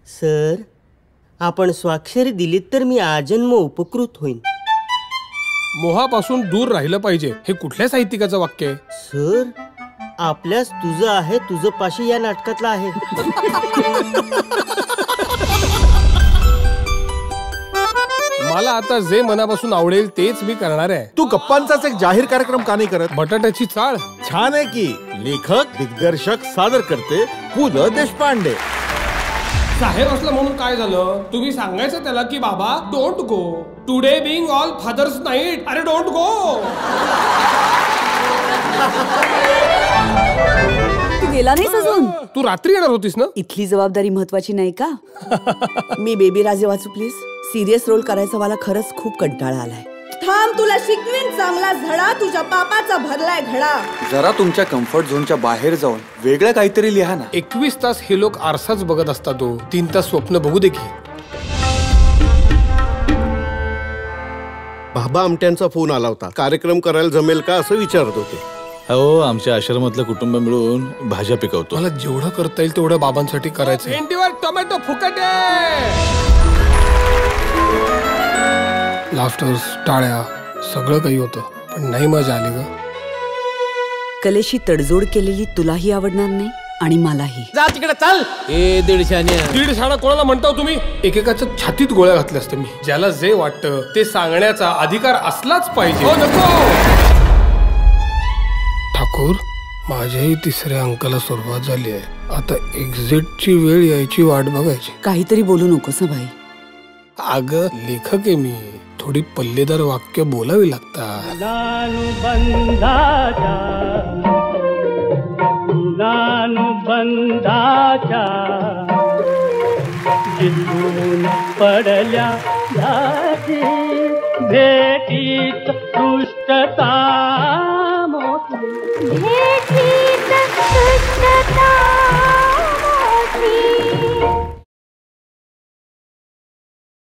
Sir, आपण स्वाक्षरी दिलीत तर मी आजन्म उपकृत होईन. मोहापासून दूर राहिलं पाहिजे हे कुठल्या साहित्यिकाचं वाक्य आहे? सर, आपल्यास तुझं आहे तुझं पाशी या नाटकातलं आहे. मला आता जे मनापासून आवडेल तेच मी करणार आहे. तू गप्पांचाच एक जाहीर कार्यक्रम का नाही करत? बटाट्याची चाळ छान आहे की. लेखक दिग्दर्शक सादर करते पु ल देशपांडे. साहेब असलं म्हणून काय झालं? तुम्ही सांगायचं त्याला की बाबा don't go today being all fathers night. अरे डोंट गो. तू गेला नाहीस अजून? तू रात्री येणार होतीस ना? इथली जबाबदारी महत्वाची नाही का? मी बेबी राजे वाचू प्लीज. सिरियस रोल करायचा मला खरंच खूप कंटाळा आलाय. थांब, तुला शिकवीन चांगला धडा. तुझ्या पापाचा भरलाय घडा. जरा तुमच्या कम्फर्ट झोनच्या बाहेर जाऊन वेगळं काहीतरी लिहा ना. 21 तास हे लोक आरसाच बघत असतात. 3 तास स्वप्न बघू दे की. बाबा आमट्यांचा फोन आला होता. कार्यक्रम करायला जमेल का असं विचारत होते. हो, आमच्या आश्रमातलं कुटुंब मिळून भाज्या पिकवतो. मला जेवढं करता येईल तेवढं बाबांसाठी करायचं. भेंडीवर टोमॅटो फुकट आहे. लाफ्टर्स, टाळ्या, सगळं काही होतं, पण नाही मजा आली ग. कलेशी तडजोड केलेली तुलाही आवडणार नाही आणि मलाही. जा तिकडे चाल. दीड शाळा कोणाला म्हणता तुम्ही? एकेकाच्या छातीत गोळ्या घातल्या असते मी. ज्याला जे वाटतं ते सांगण्याचा अधिकार असलाच पाहिजे. ठाकूर, माझ्याही तिसऱ्या अंकाला सुरुवात झाली आहे. आता एक्झिटची वेळ यायची वाट बघायची. काहीतरी बोलू नकोस ना भाई. अगं लेखक आहे मी, थोडी पल्लेदार वाक्य बोलावी लागतात. जिंकून पडल्या भेटीत पृष्ठता मोठी.